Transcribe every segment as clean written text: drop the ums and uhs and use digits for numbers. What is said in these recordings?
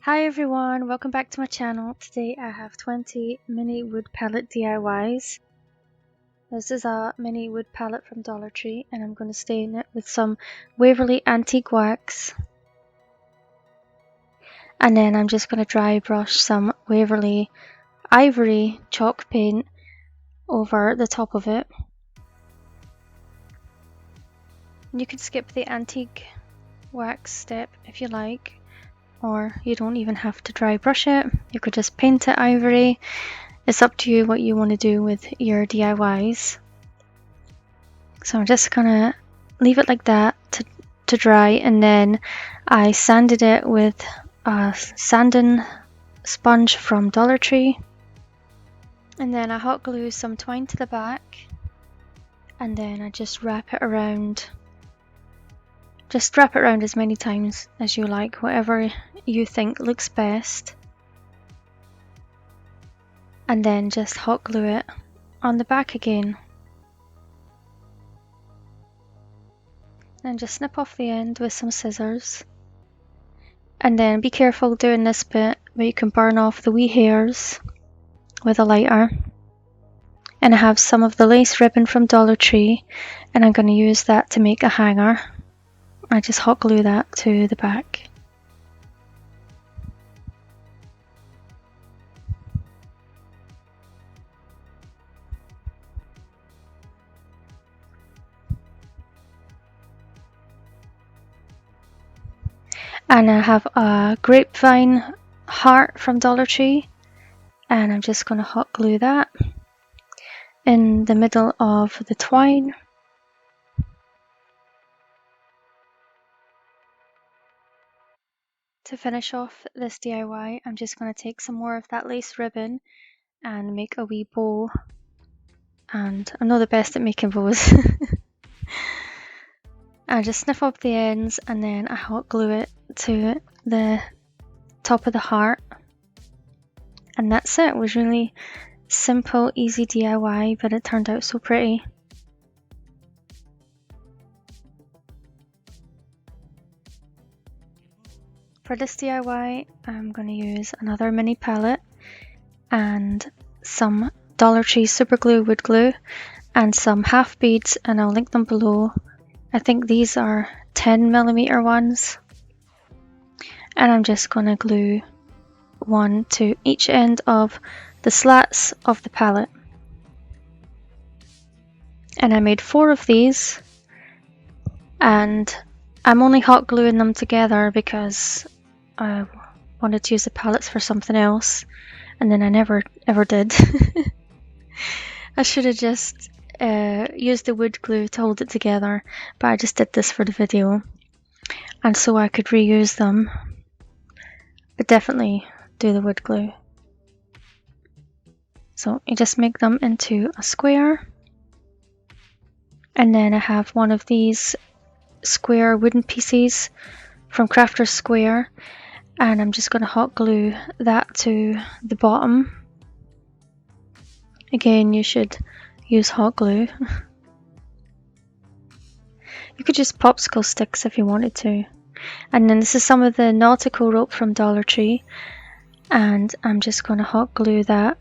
Hi everyone, welcome back to my channel. Today I have 20 mini wood pallet DIYs. This is a mini wood pallet from Dollar Tree and I'm going to stain it with some Waverly Antique Wax. And then I'm just going to dry brush some Waverly Ivory chalk paint over the top of it. You can skip the antique wax step if you like, or you don't even have to dry brush it. You could just paint it ivory. It's up to you what you want to do with your DIYs. So I'm just gonna leave it like that to dry, and then I sanded it with a sanding sponge from Dollar Tree. And then I hot glue some twine to the back, and then I just wrap it around. Just wrap it around as many times as you like, whatever you think looks best. And then just hot glue it on the back again. And just snip off the end with some scissors. And then be careful doing this bit where you can burn off the wee hairs with a lighter. And I have some of the lace ribbon from Dollar Tree, and I'm going to use that to make a hanger. I just hot glue that to the back. And I have a grapevine heart from Dollar Tree, and I'm just going to hot glue that in the middle of the twine. To finish off this DIY, I'm just going to take some more of that lace ribbon and make a wee bow. And I'm not the best at making bows. I just sniff up the ends and then I hot glue it to the top of the heart. And that's it. It was really simple, easy DIY, but it turned out so pretty. For this DIY, I'm going to use another mini palette and some Dollar Tree super glue wood glue and some half beads, and I'll link them below. I think these are 10mm ones. And I'm just going to glue one to each end of the slats of the palette. And I made 4 of these, and I'm only hot gluing them together because I wanted to use the pallets for something else, and then I never ever did. I should have just used the wood glue to hold it together, but I just did this for the video, and so I could reuse them. But definitely do the wood glue. So you just make them into a square, and then I have one of these square wooden pieces from Crafter's Square, and I'm just going to hot glue that to the bottom. Again, you should use hot glue. You could use popsicle sticks if you wanted to. And then this is some of the Nautical rope from Dollar Tree, and I'm just going to hot glue that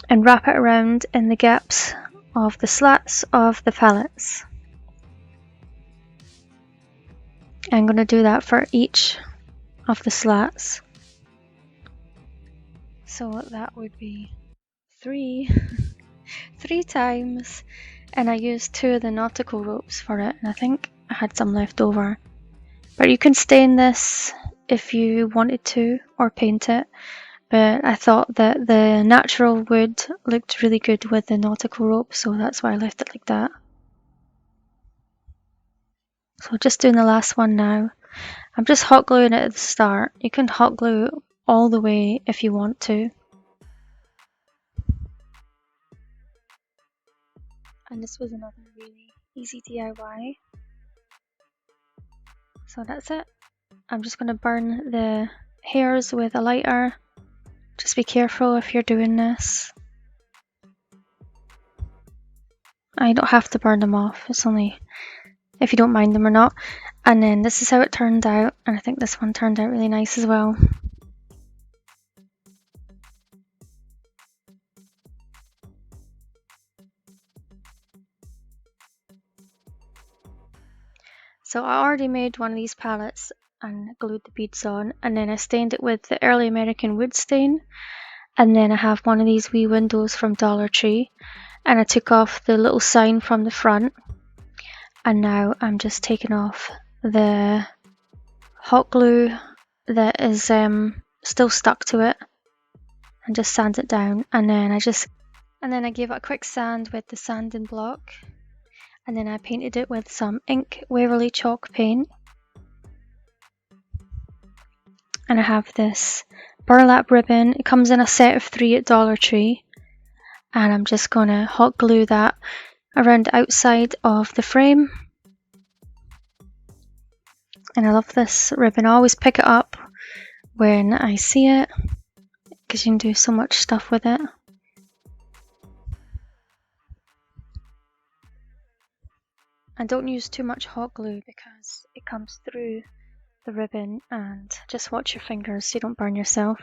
and wrap it around in the gaps of the slats of the pallets. I'm going to do that for each of the slats. So that would be 3 times, and I used 2 of the Nautical ropes for it, and I think I had some left over. But you can stain this if you wanted to, or paint it, but I thought that the natural wood looked really good with the Nautical rope, so that's why I left it like that. So just doing the last one now. I'm just hot gluing it at the start. You can hot glue all the way if you want to. And this was another really easy DIY. So that's it. I'm just going to burn the hairs with a lighter. Just be careful if you're doing this. I don't have to burn them off. It's only if you don't mind them or not. And then this is how it turned out. And I think this one turned out really nice as well. So I already made one of these palettes and glued the beads on, and then I stained it with the early American wood stain. And then I have one of these wee windows from Dollar Tree, and I took off the little sign from the front, and now I'm just taking off the hot glue that is still stuck to it, and just sand it down. And then I gave it a quick sand with the sanding block, and then I painted it with some ink Waverly chalk paint. And I have this burlap ribbon. It comes in a set of 3 at Dollar Tree, and I'm just gonna hot glue that around the outside of the frame. And I love this ribbon. I always pick it up when I see it because you can do so much stuff with it. And don't use too much hot glue because it comes through the ribbon, and just watch your fingers so you don't burn yourself.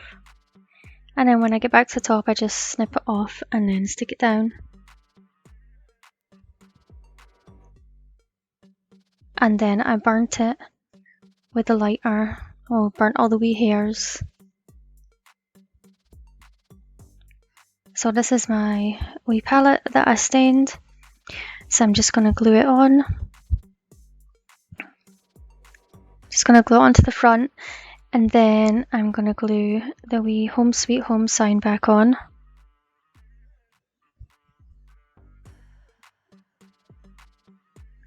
And then when I get back to the top, I just snip it off and then stick it down. And then I burnt it with a lighter. Oh, burnt all the wee hairs. So this is my wee palette that I stained. So I'm just going to glue it on. Just going to glue it onto the front, and then I'm going to glue the wee Home Sweet Home sign back on.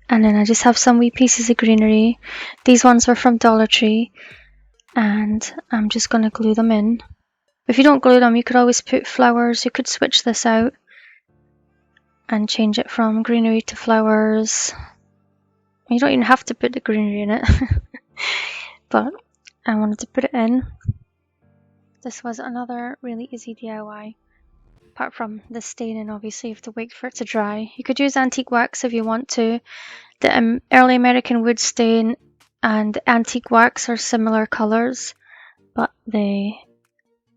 And then I just have some wee pieces of greenery. These ones were from Dollar Tree, and I'm just going to glue them in. If you don't glue them, you could always put flowers. You could switch this out and change it from greenery to flowers. You don't even have to put the greenery in it. But I wanted to put it in. This was another really easy DIY. Apart from the staining, obviously you have to wait for it to dry. You could use antique wax if you want to. The early American wood stain and the antique wax are similar colours, but the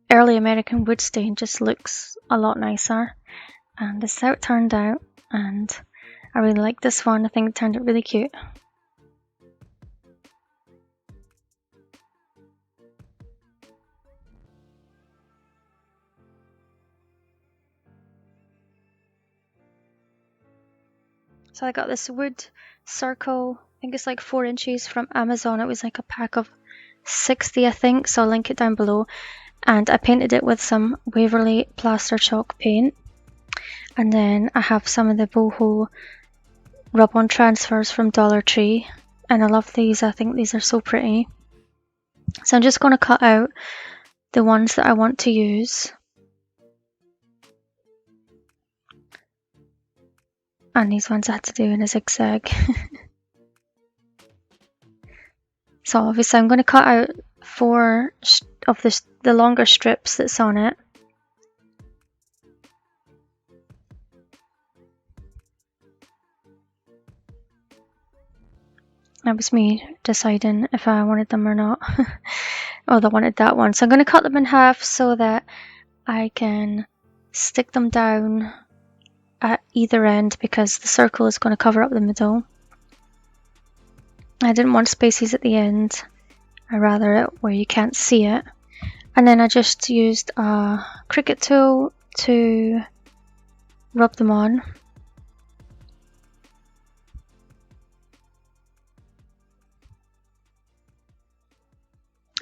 early American wood stain just looks a lot nicer. And this is how it turned out, and I really like this one. I think it turned out really cute. So I got this wood circle, I think it's like 4 inches from Amazon. It was like a pack of 60, I think, so I'll link it down below. And I painted it with some Waverly plaster chalk paint. And then I have some of the Boho rub-on transfers from Dollar Tree. And I love these, I think these are so pretty. So I'm just going to cut out the ones that I want to use. And these ones I had to do in a zigzag. So obviously I'm going to cut out 4 of the longer strips that's on it. That was me deciding if I wanted them or not. Oh, I wanted that one. So I'm going to cut them in half so that I can stick them down at either end, because the circle is going to cover up the middle. I didn't want spaces at the end. I rather it where you can't see it. And then I just used a Cricut tool to rub them on.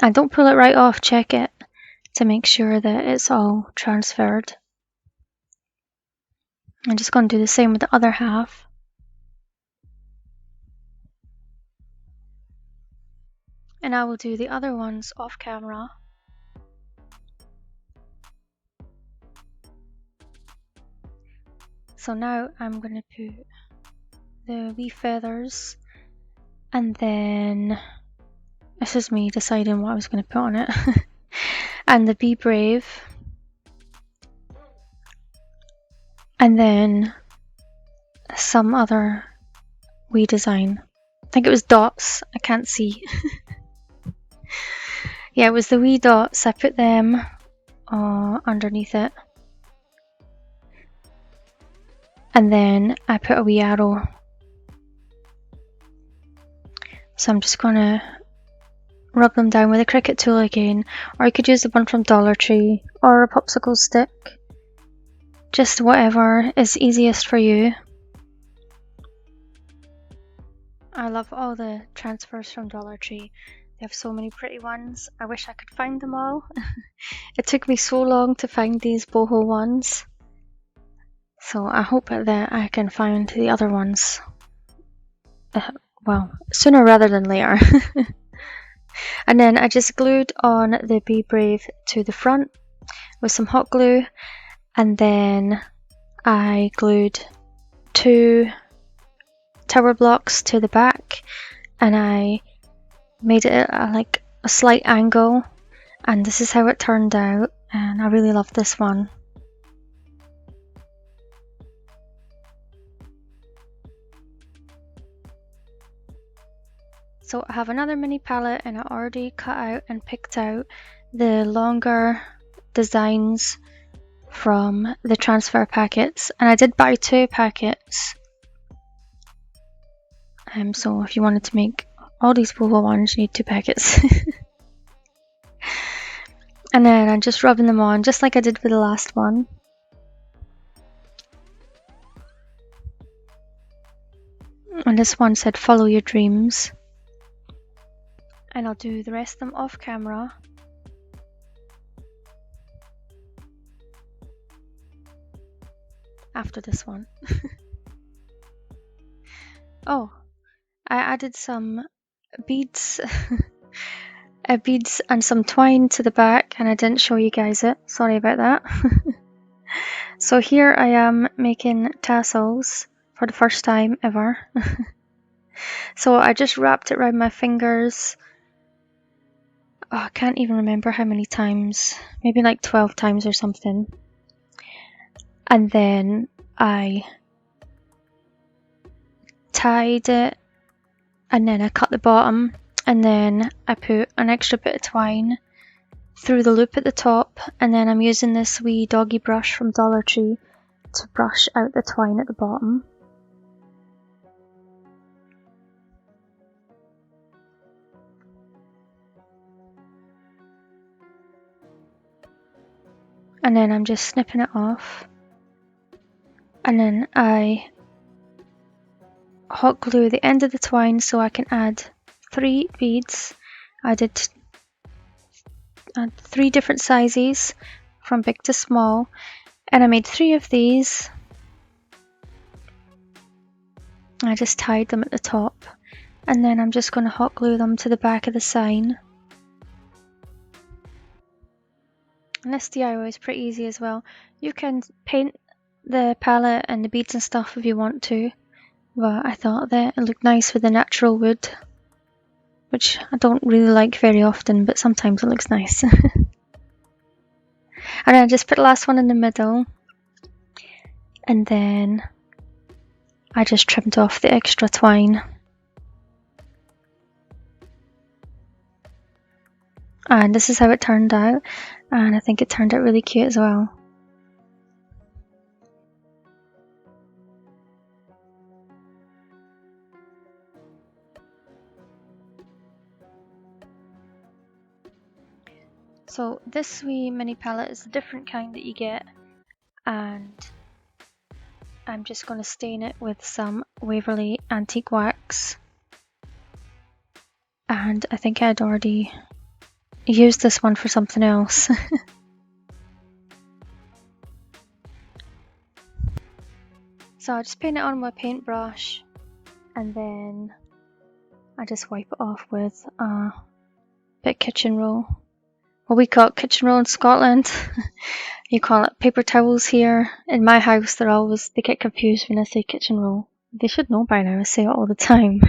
And don't pull it right off, check it to make sure that it's all transferred. I'm just going to do the same with the other half. And I will do the other ones off camera. So now I'm going to put the wee feathers, and then this is me deciding what I was going to put on it. And the Be Brave. And then some other wee design. I think it was dots, I can't see. Yeah, it was the wee dots. I put them underneath it. And then I put a wee arrow. So I'm just gonna rub them down with a Cricut tool again, or you could use the one from Dollar Tree or a popsicle stick. Just whatever is easiest for you. I love all the transfers from Dollar Tree. They have so many pretty ones. I wish I could find them all. It took me so long to find these boho ones. So I hope that I can find the other ones. Well, sooner rather than later. And then I just glued on the Be Brave to the front with some hot glue, and then I glued 2 tower blocks to the back, and I made it like a slight angle, and this is how it turned out, and I really love this one. So I have another mini palette, and I already cut out and picked out the longer designs from the transfer packets, and I did buy 2 packets. So if you wanted to make all these boho ones, you need 2 packets. And then I'm just rubbing them on, just like I did with the last one. And this one said follow your dreams. And I'll do the rest of them off camera. After this one. Oh, I added some beads. Beads and some twine to the back, and I didn't show you guys it. Sorry about that. So here I am making tassels for the first time ever. So I just wrapped it around my fingers. Oh, I can't even remember how many times. Maybe like 12 times or something. And then I tied it, and then I cut the bottom, and then I put an extra bit of twine through the loop at the top, and then I'm using this wee doggy brush from Dollar Tree to brush out the twine at the bottom. And then I'm just snipping it off, and then I hot glue the end of the twine so I can add 3 beads. I did 3 different sizes from big to small, and I made 3 of these. I just tied them at the top, and then I'm just going to hot glue them to the back of the sign. And this DIY is pretty easy as well. You can paint the palette and the beads and stuff if you want to, but I thought that it looked nice with the natural wood, which I don't really like very often, but sometimes it looks nice. And I just put the last one in the middle, and then I just trimmed off the extra twine. And this is how it turned out, and I think it turned out really cute as well. So this wee mini palette is a different kind that you get, and I'm just going to stain it with some Waverly Antique Wax. And I think I'd already used this one for something else. So I just paint it on with a paintbrush, and then I just wipe it off with a bit of kitchen roll. Well, we call it kitchen roll in Scotland. You call it paper towels here. In my house, they get confused when I say kitchen roll. They should know by now, I say it all the time.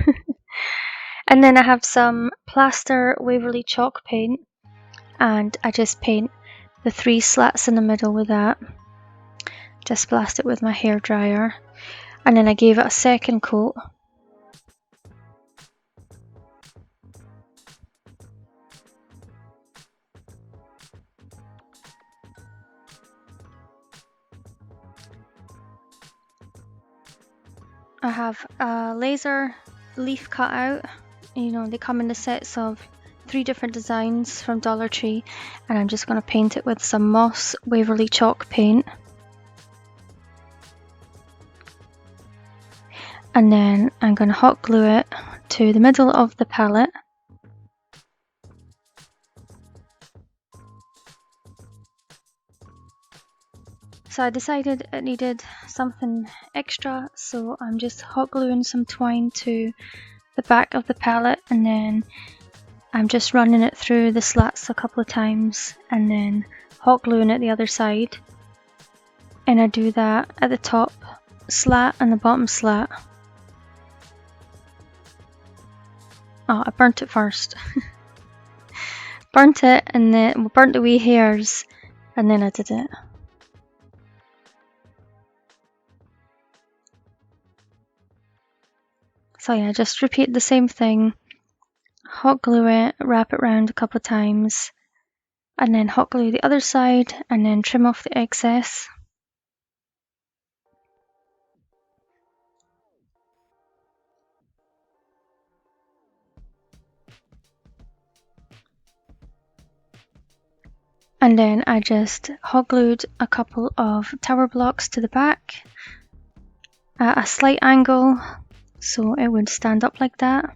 And then I have some plaster Waverly chalk paint, and I just paint the 3 slats in the middle with that. Just blast it with my hairdryer, and then I gave it a second coat. I have a laser leaf cutout. You know, they come in the sets of 3 different designs from Dollar Tree, and I'm just going to paint it with some Moss Waverly chalk paint. And then I'm going to hot glue it to the middle of the palette. So I decided it needed something extra, so I'm just hot gluing some twine to the back of the palette, and then I'm just running it through the slats a couple of times and then hot gluing it the other side. And I do that at the top slat and the bottom slat. Oh, I burnt it first. Burnt it and then burnt the wee hairs, and then I did it. So yeah, just repeat the same thing. Hot glue it, wrap it around a couple of times, and then hot glue the other side, and then trim off the excess. And then I just hot glued a couple of tower blocks to the back at a slight angle so it would stand up like that.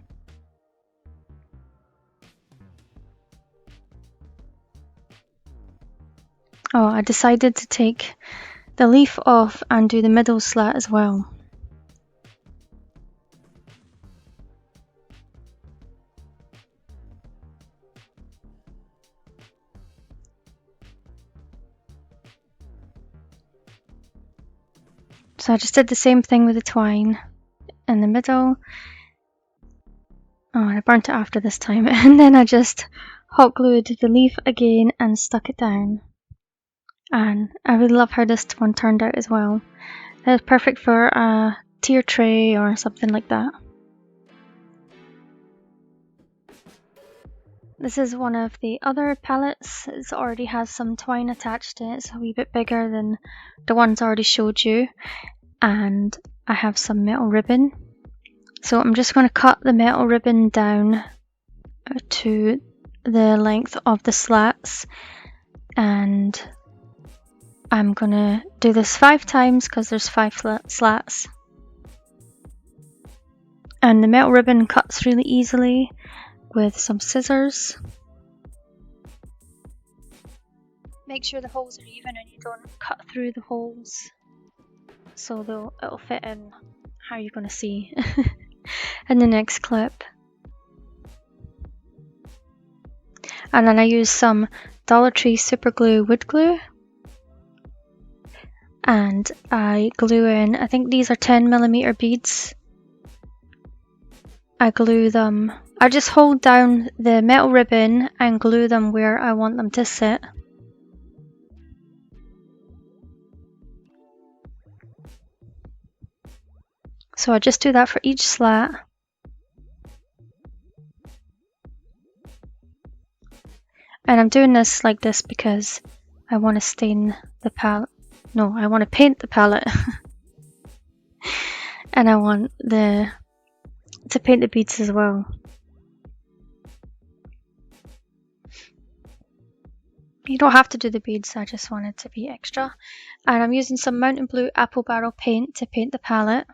Oh, I decided to take the leaf off and do the middle slat as well. So I just did the same thing with the twine in the middle. Oh, and I burnt it after this time. And then I just hot glued the leaf again and stuck it down. And I really love how this one turned out as well. It's perfect for a tier tray or something like that. This is one of the other pallets. It already has some twine attached to it. It's a wee bit bigger than the ones I already showed you. And I have some metal ribbon. So I'm just going to cut the metal ribbon down to the length of the slats. And I'm going to do this 5 times because there's 5 slats. And the metal ribbon cuts really easily with some scissors. Make sure the holes are even and you don't cut through the holes, so it'll fit in how you're going to see in the next clip. And then I use some Dollar Tree super glue wood glue, and I glue in, I think these are 10mm beads. I glue them. I just hold down the metal ribbon and glue them where I want them to sit. So I just do that for each slat. And I'm doing this like this because I want to stain the palette. No, I want to paint the palette. And I want to paint the beads as well. You don't have to do the beads, I just wanted to be extra. And I'm using some Mountain Blue Apple Barrel paint to paint the palette.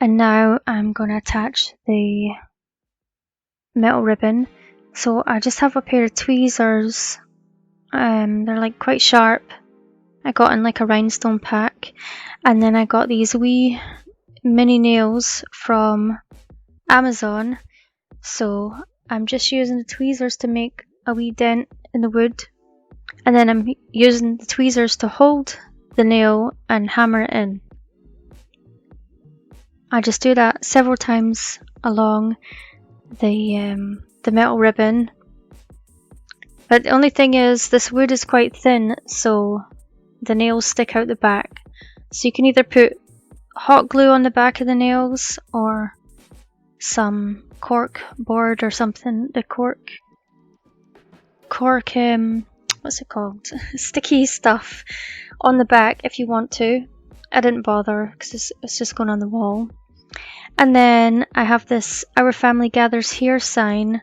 And now I'm going to attach the metal ribbon. So I just have a pair of tweezers. They're like quite sharp. I got in like a rhinestone pack. And then I got these wee mini nails from Amazon. So I'm just using the tweezers to make a wee dent in the wood. And then I'm using the tweezers to hold the nail and hammer it in. I just do that several times along the metal ribbon. But the only thing is this wood is quite thin, so the nails stick out the back. So you can either put hot glue on the back of the nails or some cork board or something. The cork what's it called? Sticky stuff on the back if you want to. I didn't bother because it's just going on the wall. And then I have this Our Family Gathers Here sign,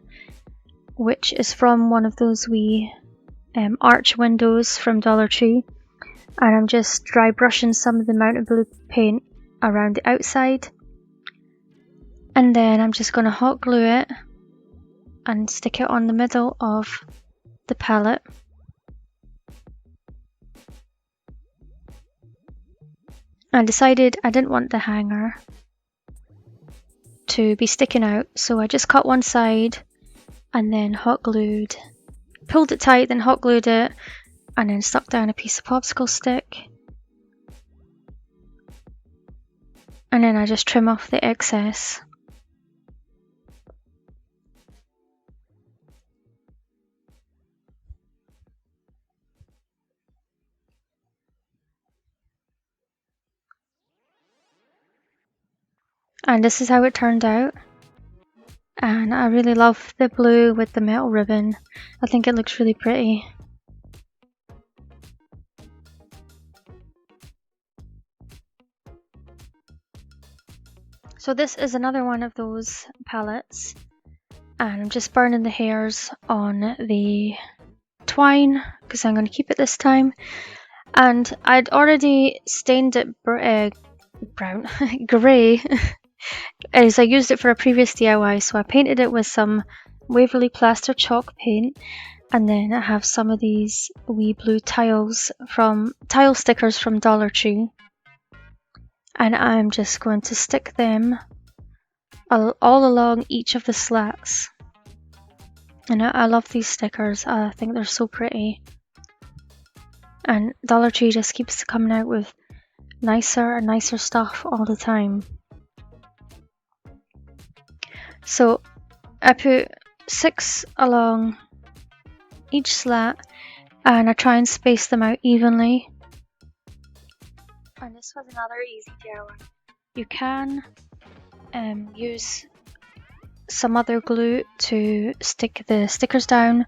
which is from one of those wee arch windows from Dollar Tree. And I'm just dry brushing some of the Mountain Blue paint around the outside. And then I'm just going to hot glue it and stick it on the middle of the palette. I decided I didn't want the hanger to be sticking out, so I just cut one side and then hot glued, pulled it tight, then hot glued it, and then stuck down a piece of popsicle stick. And then I just trim off the excess. And this is how it turned out. And I really love the blue with the metal ribbon. I think it looks really pretty. So this is another one of those palettes. And I'm just burning the hairs on the twine because I'm going to keep it this time. And I'd already stained it brown, grey, as I used it for a previous DIY, so I painted it with some Waverly Plaster Chalk paint, and then I have some of these wee blue tile stickers from Dollar Tree, and I'm just going to stick them all along each of the slats. And I love these stickers, I think they're so pretty. And Dollar Tree just keeps coming out with nicer and nicer stuff all the time. So I put 6 along each slat and I try and space them out evenly. And this was another easy DIY. You can use some other glue to stick the stickers down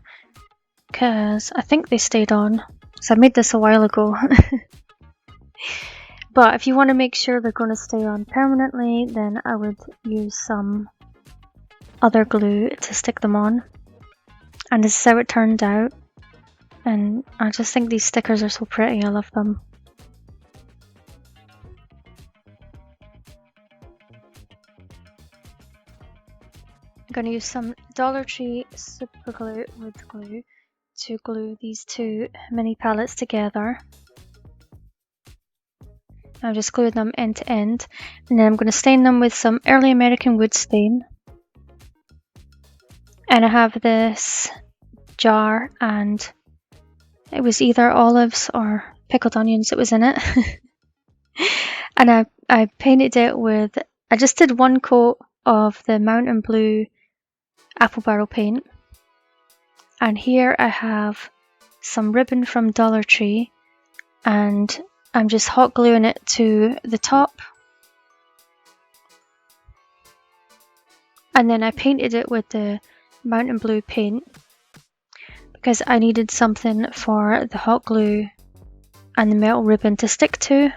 because I think they stayed on. So I made this a while ago. But if you want to make sure they're going to stay on permanently, then I would use some other glue to stick them on. And this is how it turned out. And I just think these stickers are so pretty, I love them. I'm going to use some Dollar Tree super glue with glue to glue these 2 mini palettes together. I'm just gluing them end to end, and then I'm going to stain them with some Early American wood stain. And I have this jar, and it was either olives or pickled onions that was in it. And I painted it with, I just did 1 coat of the Mountain Blue apple barrel paint. And here I have some ribbon from Dollar Tree, and I'm just hot gluing it to the top. And then I painted it with the Mountain Blue paint because I needed something for the hot glue and the metal ribbon to stick to.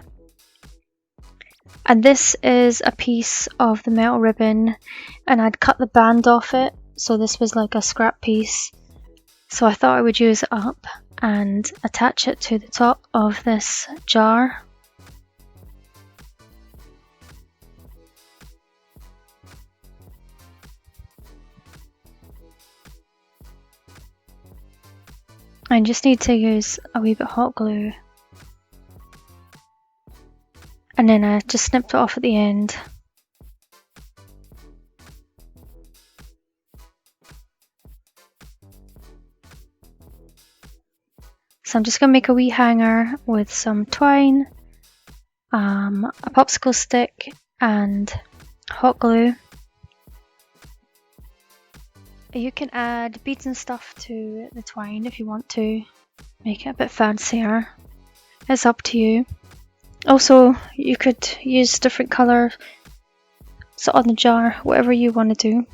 And this is a piece of the metal ribbon, and I'd cut the band off it, so this was like a scrap piece. So I thought I would use it up and attach it to the top of this jar. I just need to use a wee bit of hot glue. And then I just snipped it off at the end. So I'm just going to make a wee hanger with some twine, a popsicle stick and hot glue. You can add beads and stuff to the twine if you want to make it a bit fancier. It's up to you. Also, you could use different colours on the jar, whatever you want to do.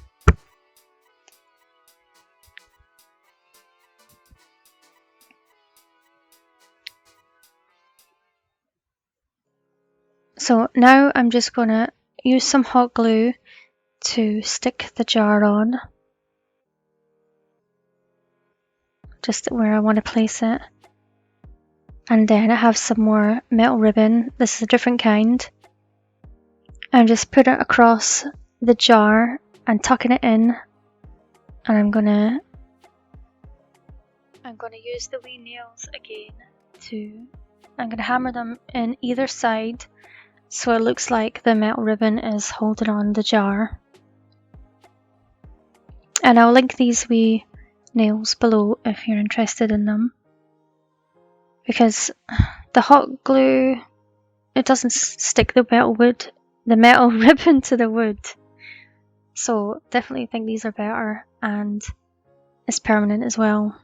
So now I'm just gonna use some hot glue to stick the jar on, just where I want to place it. And then I have some more metal ribbon. This is a different kind. And just put it across the jar and tucking it in. And I'm gonna use the wee nails again I'm gonna hammer them in either side so it looks like the metal ribbon is holding on the jar. And I'll link these wee nails below if you're interested in them. Because the hot glue, it doesn't stick the metal ribbon to the wood. So definitely think these are better, and it's permanent as well.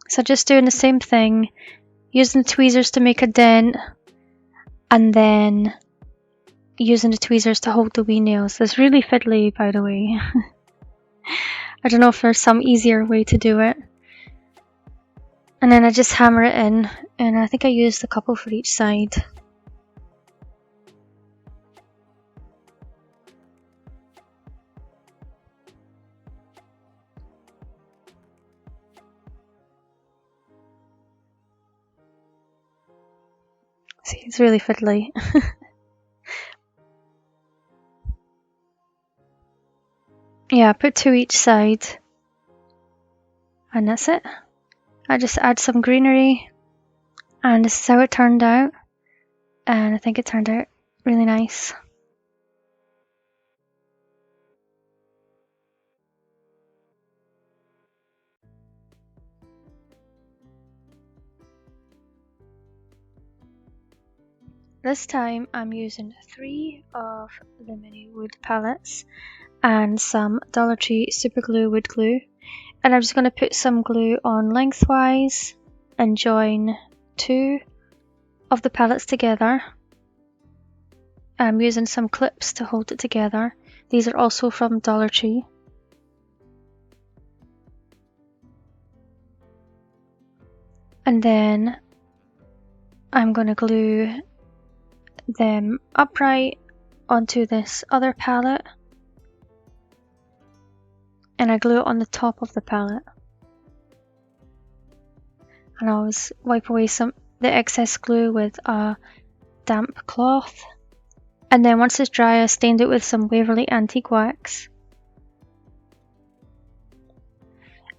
So just doing the same thing, using the tweezers to make a dent, and then using the tweezers to hold the wee nails. It's really fiddly, by the way. I don't know if there's some easier way to do it. And then I just hammer it in, and I think I used a couple for each side. See, it's really fiddly. Yeah, put 2 each side. And that's it. I just add some greenery. And this is how it turned out. And I think it turned out really nice. This time I'm using 3 of the mini wood pallets and some Dollar Tree Super Glue wood glue, and I'm just going to put some glue on lengthwise and join 2 of the pallets together. I'm using some clips to hold it together. These are also from Dollar Tree. And then I'm going to glue them upright onto this other pallet, and I glue it on the top of the pallet. And I always wipe away the excess glue with a damp cloth. And then once it's dry, I stained it with some Waverly Antique Wax.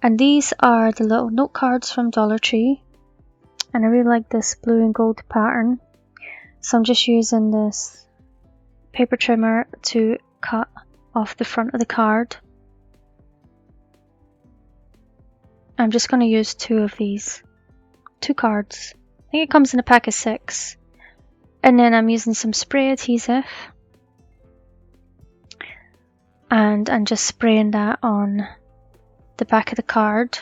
And these are the little note cards from Dollar Tree. And I really like this blue and gold pattern. So I'm just using this paper trimmer to cut off the front of the card. I'm just going to use 2 of these. 2 cards. I think it comes in a pack of 6. And then I'm using some spray adhesive. And I'm just spraying that on the back of the card.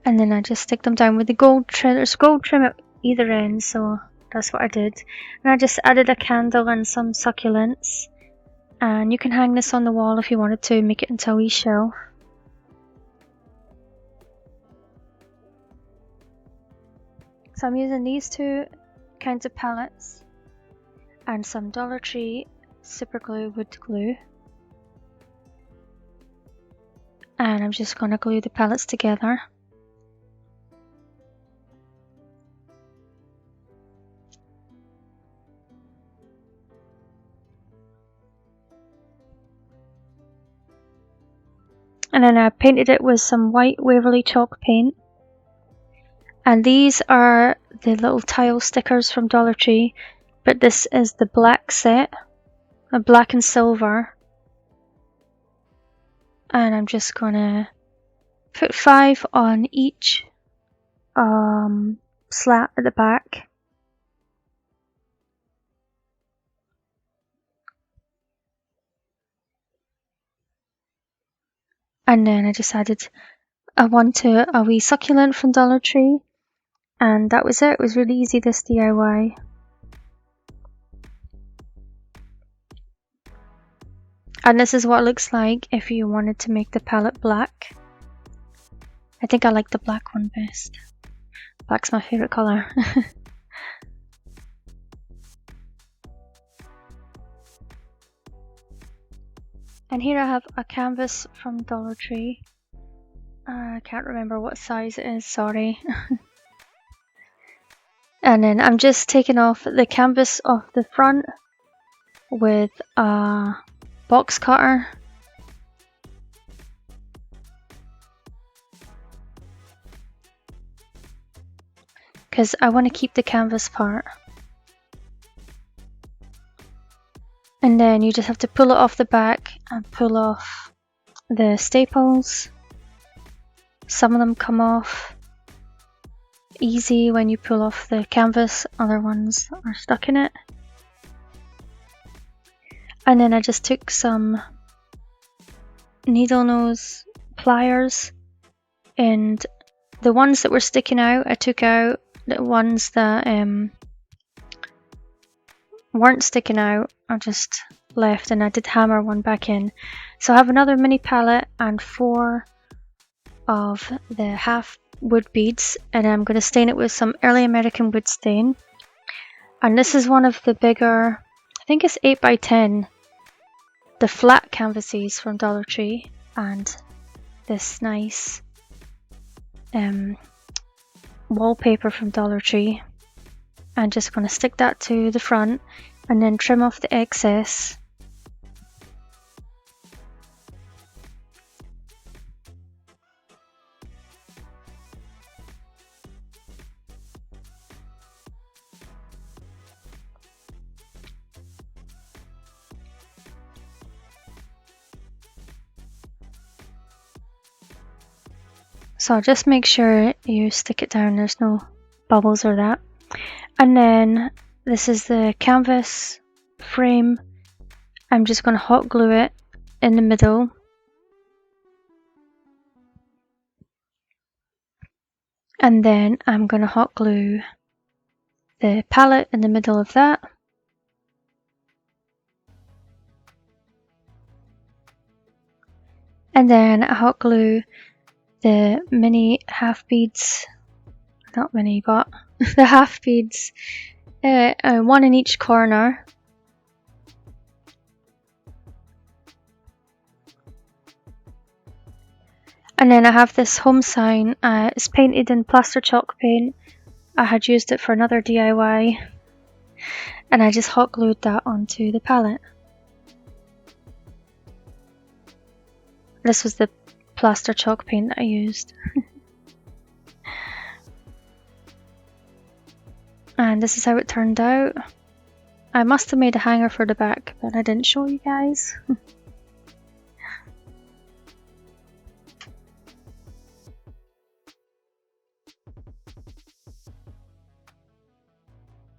And then I just stick them down with the gold trim. There's gold trim at either end, so that's what I did. And I just added a candle and some succulents. And you can hang this on the wall if you wanted to, make it into a wee shelf. So I'm using these 2 kinds of pallets and some Dollar Tree Super Glue wood glue. And I'm just going to glue the pallets together. And then I painted it with some white Waverly chalk paint. And these are the little tile stickers from Dollar Tree, but this is the black set, a black and silver. And I'm just gonna put 5 on each slat at the back. And then I just added one to a wee succulent from Dollar Tree. And that was it. It was really easy, this DIY. And this is what it looks like if you wanted to make the palette black. I think I like the black one best. Black's my favorite color. And here I have a canvas from Dollar Tree. I can't remember what size it is, sorry. And then I'm just taking off the canvas off the front with a box cutter. Because I want to keep the canvas part. And then you just have to pull it off the back and pull off the staples. Some of them come off easy when you pull off the canvas, other ones are stuck in it. And then I just took some needle nose pliers, and the ones that were sticking out I took out. The ones that weren't sticking out I just left, and I did hammer one back in. So I have another mini palette and 4 of the half wood beads, and I'm going to stain it with some early American wood stain. And this is one of the bigger, I think it's 8x10, the flat canvases from Dollar Tree, and this nice wallpaper from Dollar Tree. I'm just going to stick that to the front and then trim off the excess. So just make sure you stick it down, there's no bubbles or that. And then this is the canvas frame. I'm just going to hot glue it in the middle. And then I'm going to hot glue the palette in the middle of that. And then I hot glue the mini half beads, not mini, but the half beads, one in each corner. And then I have this home sign. It's painted in plaster chalk paint. I had used it for another DIY, and I just hot glued that onto the palette. This was the plaster chalk paint that I used. And this is how it turned out. I must have made a hanger for the back, but I didn't show you guys.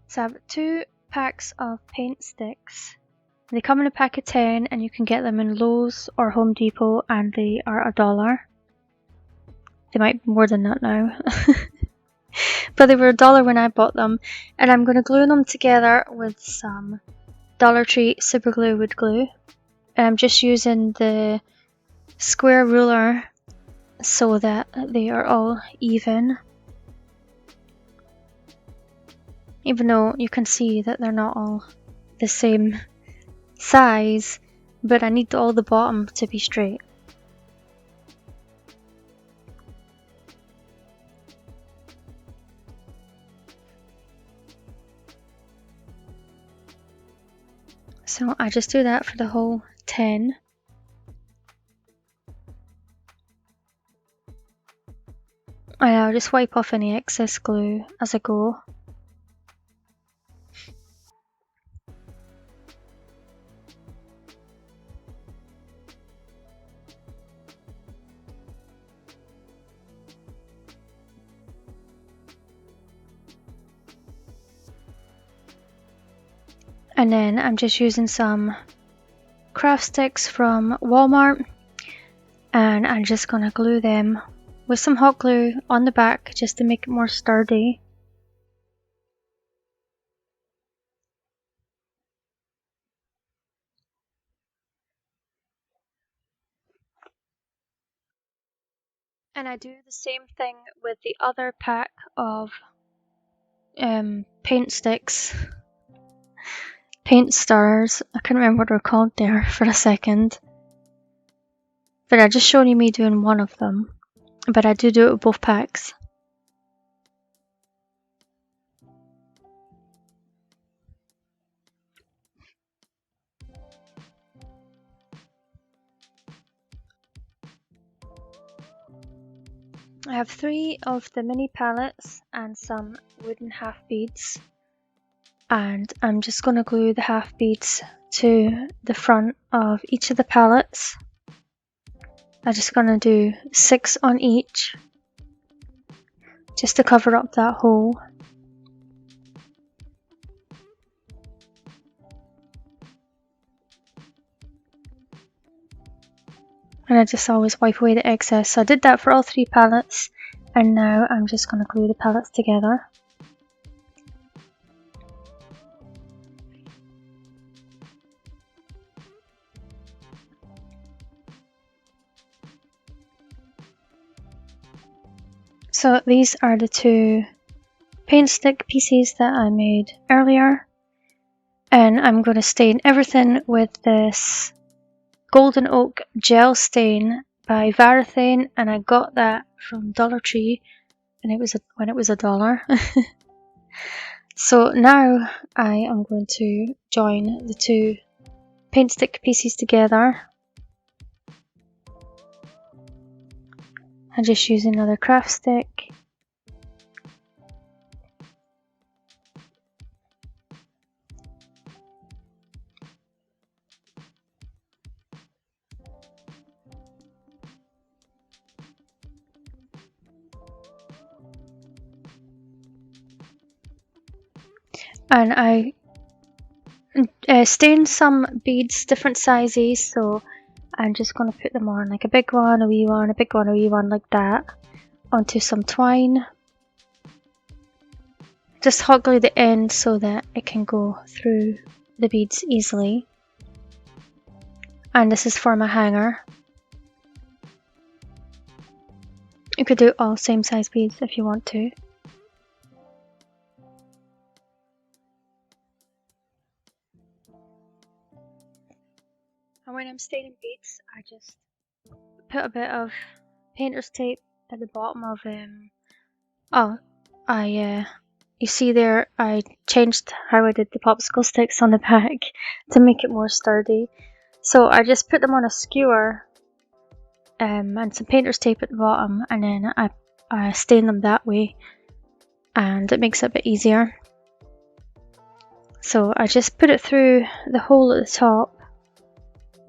So I have 2 packs of paint sticks. They come in a pack of 10, and you can get them in Lowe's or Home Depot, and they are $1. They might be more than that now. But they were $1 when I bought them. And I'm going to glue them together with some Dollar Tree Super Glue Wood Glue. And I'm just using the square ruler so that they are all even. Even though you can see that they're not all the same size, but I need all the bottom to be straight. So I just do that for the whole 10. And I'll just wipe off any excess glue as I go. And then I'm just using some craft sticks from Walmart, and I'm just gonna glue them with some hot glue on the back just to make it more sturdy. And I do the same thing with the other pack of paint sticks, paint stars. I couldn't remember what they're called there for a second. But I just showed you me doing one of them. But I do it with both packs. I have 3 of the mini pallets and some wooden half beads. And I'm just going to glue the half beads to the front of each of the pallets. I'm just going to do 6 on each, just to cover up that hole. And I just always wipe away the excess. So I did that for all 3 pallets, and now I'm just going to glue the pallets together. So these are the 2 paint stick pieces that I made earlier, and I'm going to stain everything with this Golden Oak gel stain by Varathane, and I got that from Dollar Tree, and when it was $1. So now I am going to join the 2 paint stick pieces together. I just use another craft stick. And I stained some beads different sizes, so I'm just going to put them on, like a big one, a wee one, a big one, a wee one, like that, onto some twine. Just hot glue the end so that it can go through the beads easily. And this is for my hanger. You could do all same size beads if you want to. And when I'm staining beads, I just put a bit of painter's tape at the bottom of you see there, I changed how I did the popsicle sticks on the back to make it more sturdy. So I just put them on a skewer and some painter's tape at the bottom, and then I stain them that way, and it makes it a bit easier. So I just put it through the hole at the top,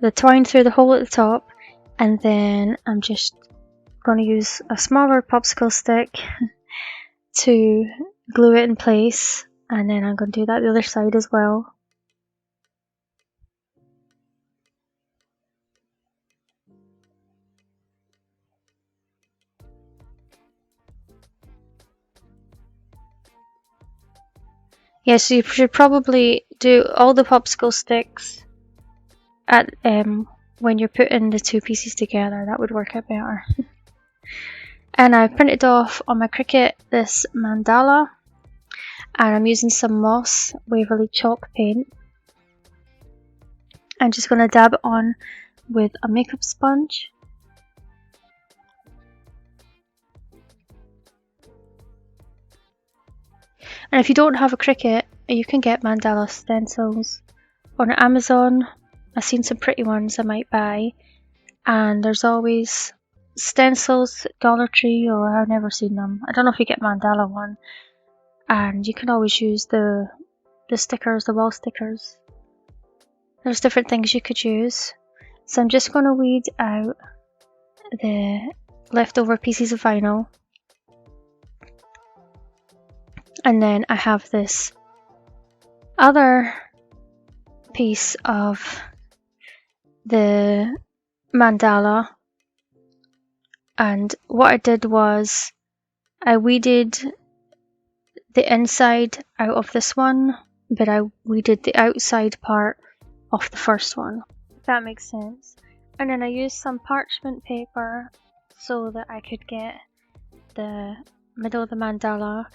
the twine through the hole at the top, and then I'm just going to use a smaller popsicle stick to glue it in place, and then I'm going to do that the other side as well. Yeah, so you should probably do all the popsicle sticks at when you're putting the 2 pieces together. That would work out better. And I printed off on my Cricut this mandala, and I'm using some Moss Waverly chalk paint. I'm just going to dab it on with a makeup sponge. And if you don't have a Cricut, you can get mandala stencils on Amazon. I've seen some pretty ones I might buy, and there's always stencils at Dollar Tree, or I've never seen them. I don't know if you get mandala one, and you can always use the stickers, the wall stickers. There's different things you could use. So I'm just going to weed out the leftover pieces of vinyl. And then I have this other piece of the mandala, and what I did was I weeded the inside out of this one, but I weeded the outside part of the first one, if that makes sense. And then I used some parchment paper so that I could get the middle of the mandala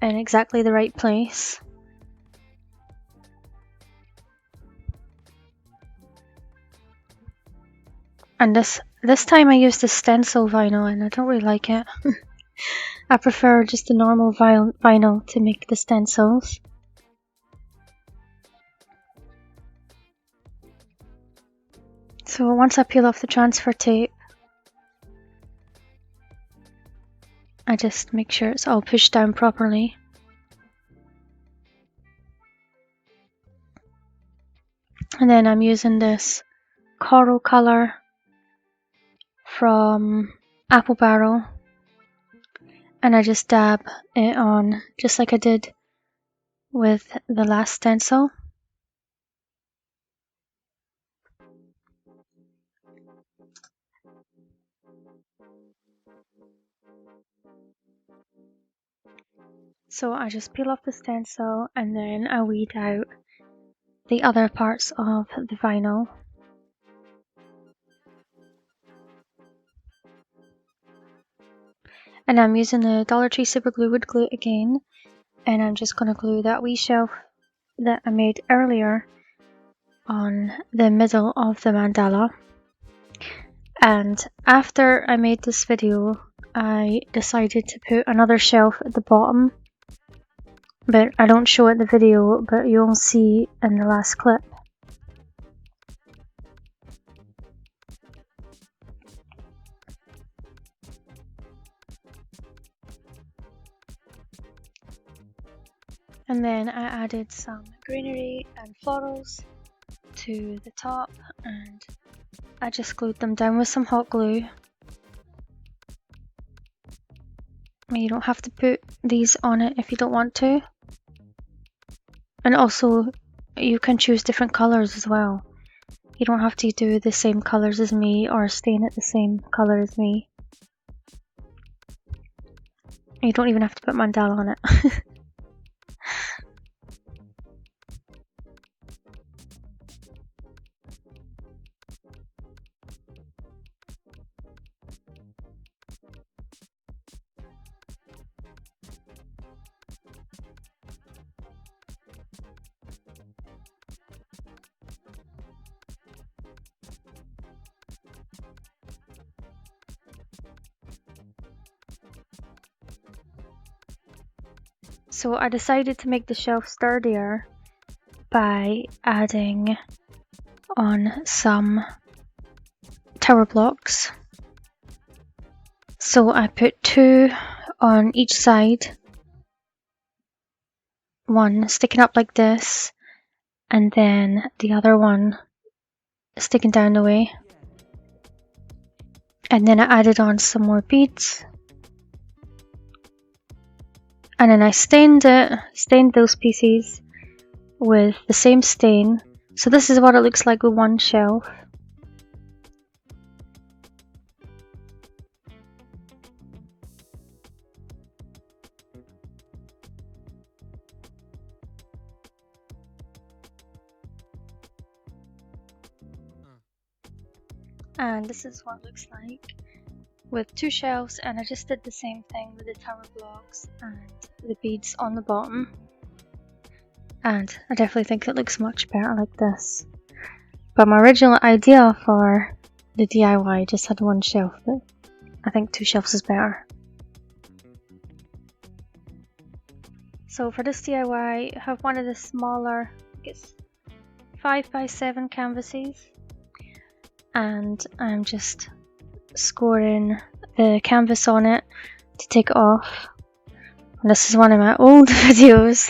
in exactly the right place. And this time I used the stencil vinyl and I don't really like it. I prefer just the normal vinyl to make the stencils. So once I peel off the transfer tape, I just make sure it's all pushed down properly. And then I'm using this coral colour from Apple Barrel, and I just dab it on just like I did with the last stencil. So I just peel off the stencil and then I weed out the other parts of the vinyl. And I'm using the Dollar Tree Super Glue Wood Glue again, and I'm just going to glue that wee shelf that I made earlier on the middle of the mandala. And after I made this video, I decided to put another shelf at the bottom, but I don't show it in the video, but you'll see in the last clip. And then I added some greenery and florals to the top, and I just glued them down with some hot glue. You don't have to put these on it if you don't want to. And also, you can choose different colours as well. You don't have to do the same colours as me or stain it the same colour as me. You don't even have to put mandala on it. So I decided to make the shelf sturdier by adding on some tower blocks. So I put 2 on each side, one sticking up like this, and then the other one sticking down the way. And then I added on some more beads. And then I stained those pieces with the same stain. So this is what it looks like with one shelf. And this is what it looks like with 2 shelves, and I just did the same thing with the tower blocks and the beads on the bottom. And I definitely think it looks much better like this. But my original idea for the DIY just had 1 shelf, but I think 2 shelves is better. So for this DIY, I have one of the smaller, I guess 5x7 canvases, and I'm just scoring the canvas on it to take it off. And this is one of my old videos.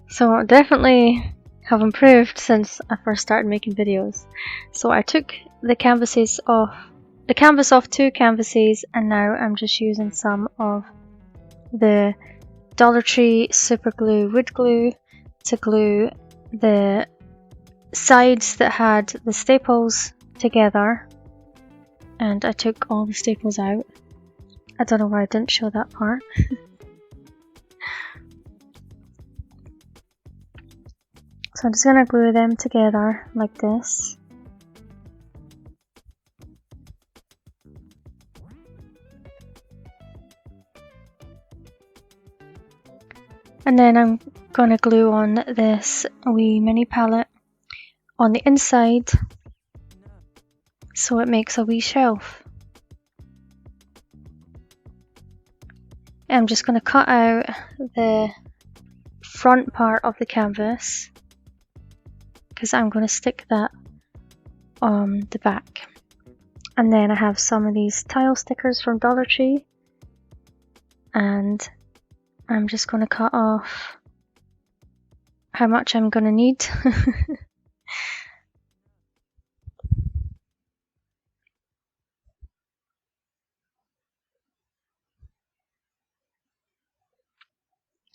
So I definitely have improved since I first started making videos. So I took the canvas off 2 canvases, and now I'm just using some of the Dollar Tree Super Glue Wood Glue to glue the sides that had the staples together. And I took all the staples out. I don't know why I didn't show that part. So I'm just going to glue them together like this. And then I'm going to glue on this wee mini palette on the inside so it makes a wee shelf. I'm just going to cut out the front part of the canvas because I'm going to stick that on the back. And then I have some of these tile stickers from Dollar Tree, and I'm just going to cut off how much I'm going to need.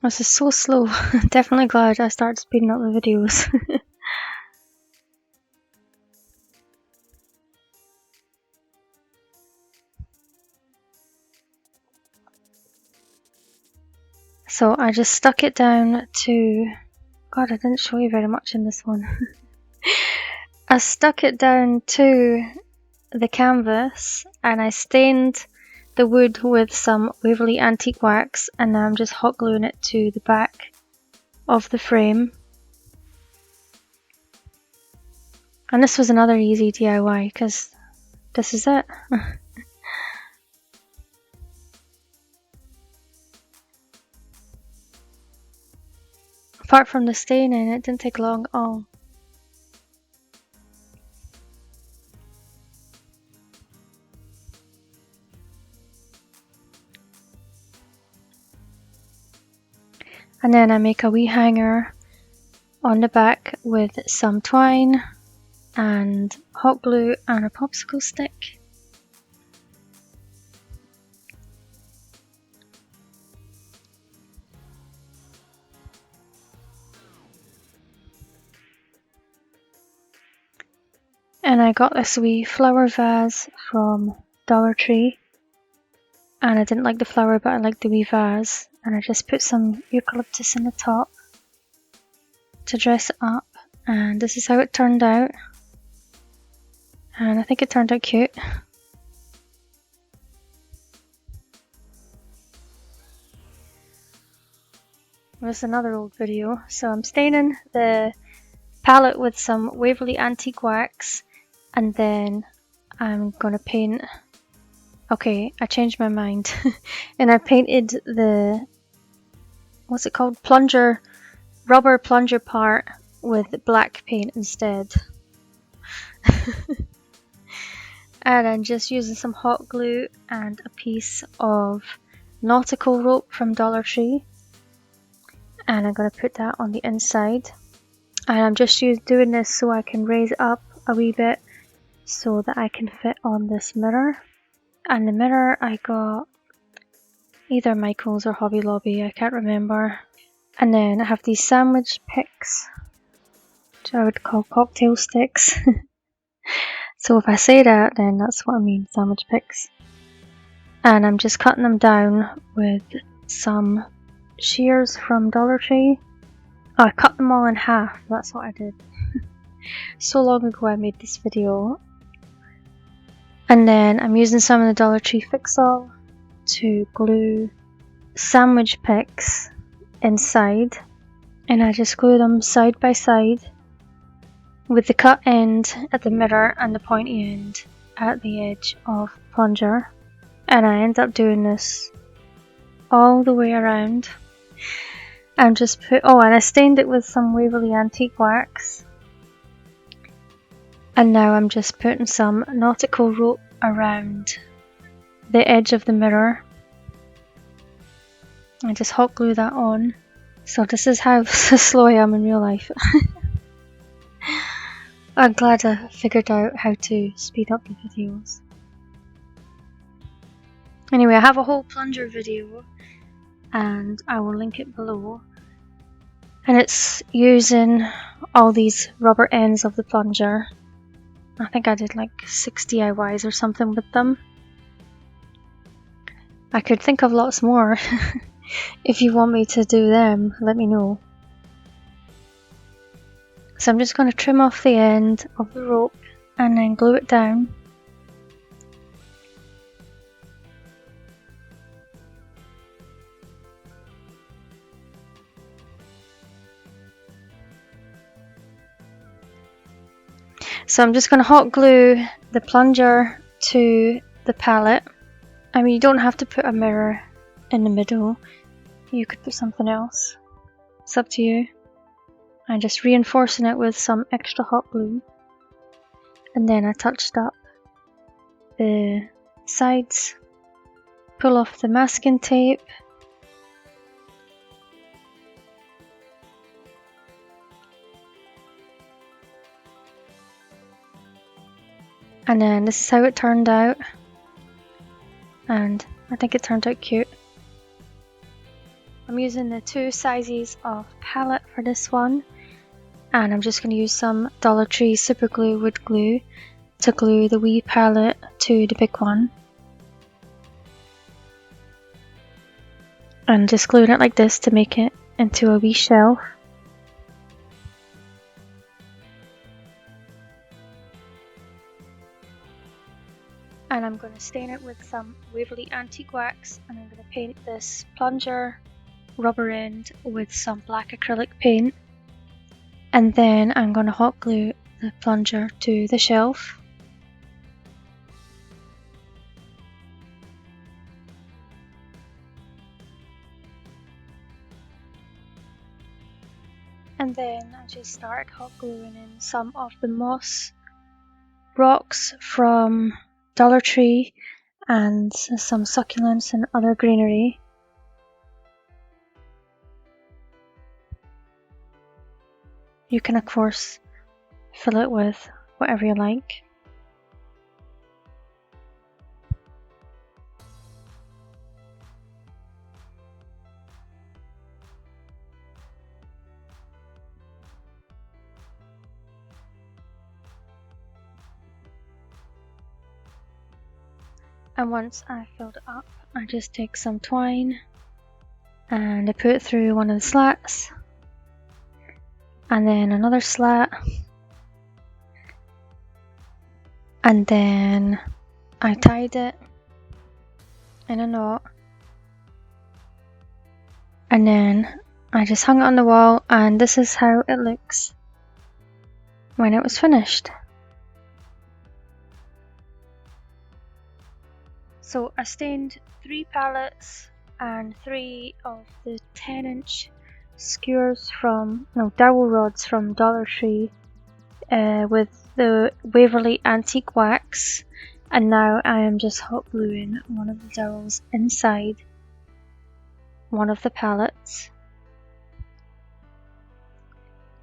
This is so slow. Definitely glad I started speeding up the videos. So I just stuck it down to, God, I didn't show you very much in this one. I stuck it down to the canvas and I stained the wood with some Waverly Antique Wax, and now I'm just hot gluing it to the back of the frame. And this was another easy DIY because this is it. Apart from the staining, it didn't take long at all. And then I make a wee hanger on the back with some twine and hot glue and a popsicle stick. And I got this wee flower vase from Dollar Tree. And I didn't like the flower, but I liked the wee vase. And I just put some eucalyptus in the top to dress it up. And this is how it turned out. And I think it turned out cute. This is another old video. So I'm staining the palette with some Waverly Antique Wax. And then I'm gonna paint. Okay, I changed my mind. And I painted the, what's it called? Plunger, rubber plunger part with black paint instead. And I'm just using some hot glue and a piece of Nautical rope from Dollar Tree. And I'm going to put that on the inside. And I'm just doing this so I can raise it up a wee bit so that I can fit on this mirror. And the mirror I got either Michael's or Hobby Lobby, I can't remember. And then I have these sandwich picks, which I would call cocktail sticks. So if I say that, then that's what I mean, sandwich picks. And I'm just cutting them down with some shears from Dollar Tree. Oh, I cut them all in half, that's what I did. So long ago I made this video. And then I'm using some of the Dollar Tree Fix-All to glue sandwich picks inside. And I just glue them side by side with the cut end at the mirror and the pointy end at the edge of Plunger. And I end up doing this all the way around. And just put, oh, and I stained it with some Waverly Antique Wax. And now I'm just putting some Nautical rope around the edge of the mirror. I just hot glue that on. So this is how slow I am in real life. I'm glad I figured out how to speed up the videos. Anyway, I have a whole plunger video and I will link it below. And it's using all these rubber ends of the plunger. I think I did like 6 DIYs or something with them. I could think of lots more. If you want me to do them, let me know. So I'm just going to trim off the end of the rope and then glue it down. So I'm just going to hot glue the plunger to the palette. I mean, you don't have to put a mirror in the middle. You could put something else. It's up to you. I'm just reinforcing it with some extra hot glue. And then I touched up the sides. Pull off the masking tape. And then this is how it turned out. And I think it turned out cute. I'm using the 2 sizes of palette for this one. And I'm just going to use some Dollar Tree super glue wood glue to glue the wee palette to the big one. And just gluing it like this to make it into a wee shelf. And I'm going to stain it with some Waverly Antique Wax, and I'm going to paint this plunger rubber end with some black acrylic paint. And then I'm going to hot glue the plunger to the shelf. And then I just started hot gluing in some of the moss rocks from Dollar Tree and some succulents and other greenery. You can of course fill it with whatever you like. And once I filled it up, I just take some twine and I put it through one of the slats, and then another slat, and then I tied it in a knot, and then I just hung it on the wall, and this is how it looks when it was finished. So I stained 3 pallets and 3 of the 10-inch skewers from, dowel rods from Dollar Tree with the Waverly Antique Wax, and now I am just hot gluing one of the dowels inside one of the pallets,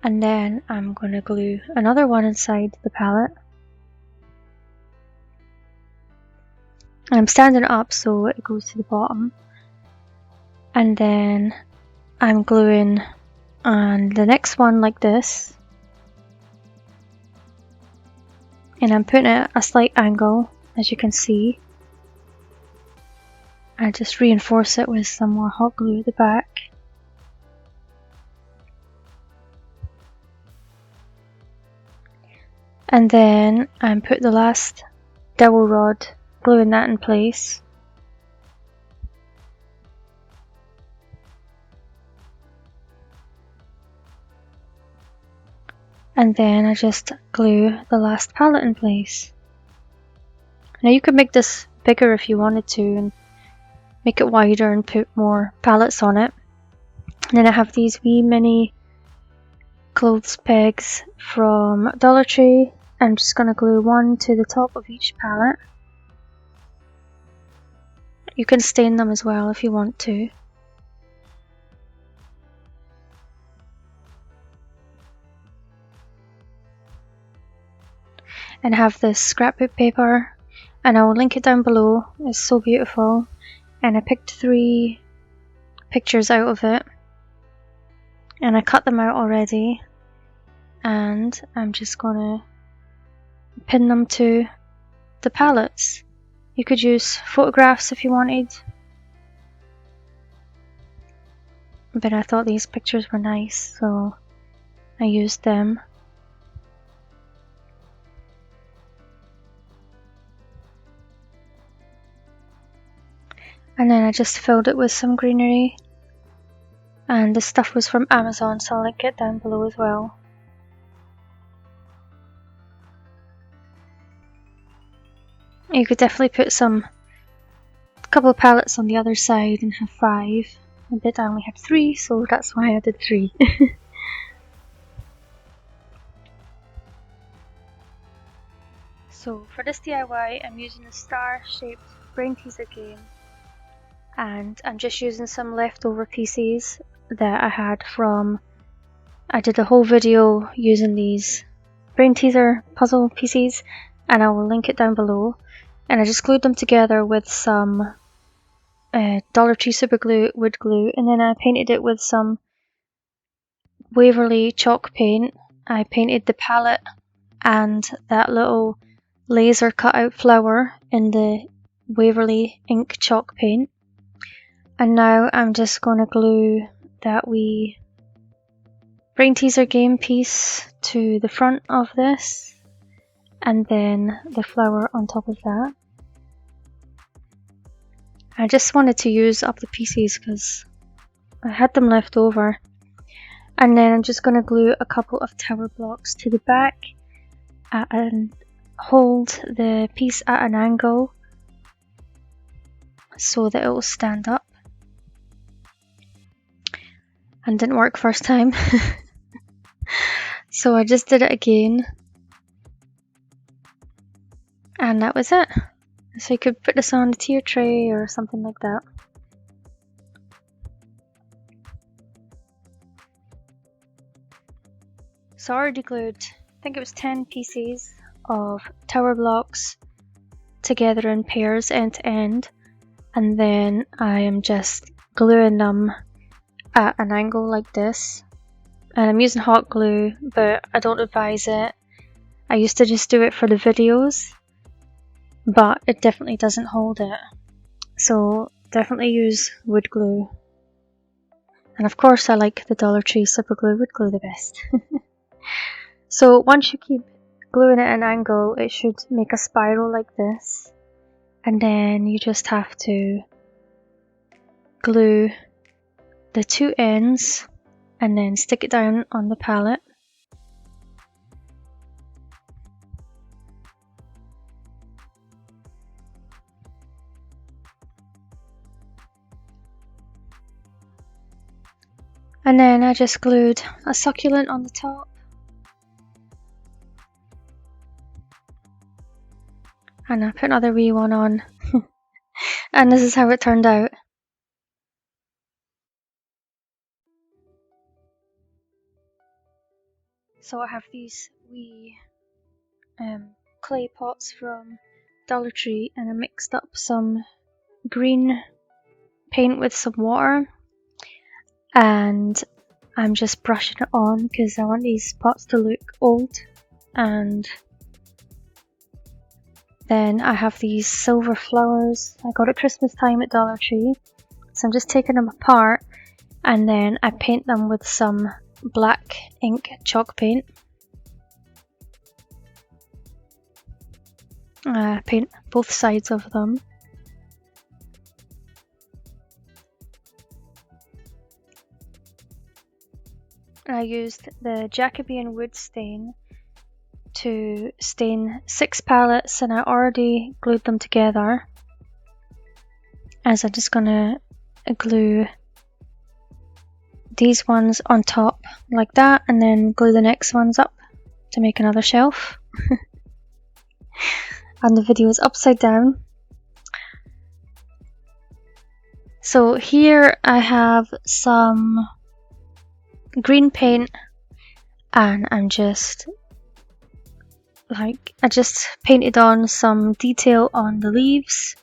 and then I'm going to glue another one inside the pallet. And I'm standing it up so it goes to the bottom, and then I'm gluing on the next one like this, and I'm putting it at a slight angle, as you can see. I just reinforce it with some more hot glue at the back. And then I put the last dowel rod, gluing that in place. And then I just glue the last pallet in place. Now you could make this bigger if you wanted to and make it wider and put more pallets on it. And then I have these wee mini clothes pegs from Dollar Tree. I'm just going to glue one to the top of each pallet. You can stain them as well if you want to. And I have this scrapbook paper, and I will link it down below. It's so beautiful, and I picked 3 pictures out of it, and I cut them out already, and I'm just gonna pin them to the pallets. You could use photographs if you wanted, but I thought these pictures were nice, so I used them. And then I just filled it with some greenery, and this stuff was from Amazon, so I'll link it down below as well. You could definitely put a couple of pallets on the other side and have 5. But I only have 3, so that's why I did 3. So for this DIY, I'm using a star-shaped brain teaser game, and I'm just using some leftover pieces that I had from. I did a whole video using these brain teaser puzzle pieces, and I will link it down below. And I just glued them together with some Dollar Tree super glue, wood glue, and then I painted it with some Waverly chalk paint. I painted the palette and that little laser cutout flower in the Waverly ink chalk paint. And now I'm just going to glue that wee brain teaser game piece to the front of this, and then the flower on top of that. I just wanted to use up the pieces because I had them left over. And then I'm just going to glue a couple of tower blocks to the back and hold the piece at an angle so that it will stand up. And didn't work first time. So I just did it again. And that was it. So you could put this on a tier tray or something like that. So I already glued, I think it was 10 pieces of tower blocks together in pairs end to end, and then I am just gluing them at an angle like this. And I'm using hot glue, but I don't advise it. I used to just do it for the videos, but it definitely doesn't hold it. So definitely use wood glue. And of course I like the Dollar Tree super glue wood glue the best. So once you keep gluing it at an angle, it should make a spiral like this. And then you just have to glue the 2 ends and then stick it down on the palette. And then I just glued a succulent on the top. And I put another wee one on. And this is how it turned out. So I have these wee clay pots from Dollar Tree, and I mixed up some green paint with some water, and I'm just brushing it on because I want these pots to look old. And then I have these silver flowers I got at Christmas time at Dollar Tree, so I'm just taking them apart and then I paint them with some black ink chalk paint. Paint both sides of them. I used the Jacobean wood stain to stain 6 pallets, and I already glued them together, as I'm just gonna glue these ones on top like that and then glue the next ones up to make another shelf. And the video is upside down. So here I have some green paint, and I'm just I just painted on some detail on the leaves,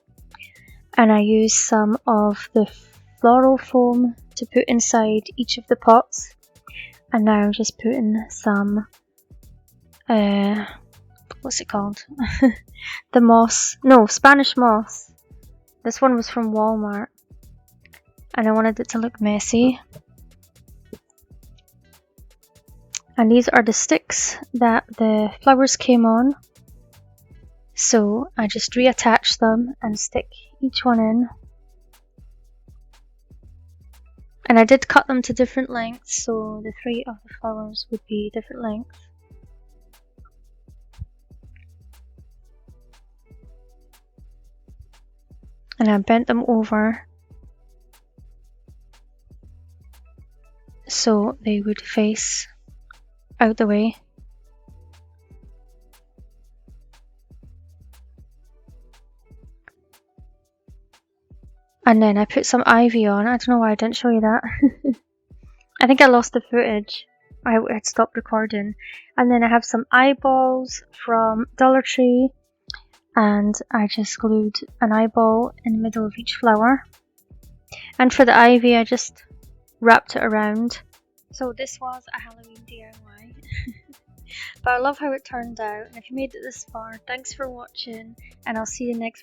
and I used some of the floral foam to put inside each of the pots. And now I'm just putting some what's it called? The moss, no, Spanish moss. This one was from Walmart, and I wanted it to look messy. And these are the sticks that the flowers came on. So I just reattach them and stick each one in. And I did cut them to different lengths, so the 3 of the flowers would be different lengths. and I bent them over so they would face out the way. And then I put some ivy on. I don't know why I didn't show you that. I think I lost the footage. I had stopped recording. And then I have some eyeballs from Dollar Tree, and I just glued an eyeball in the middle of each flower. And for the ivy, I just wrapped it around. So this was a Halloween DIY. But I love how it turned out, and if you made it this far, thanks for watching, and I'll see you next video.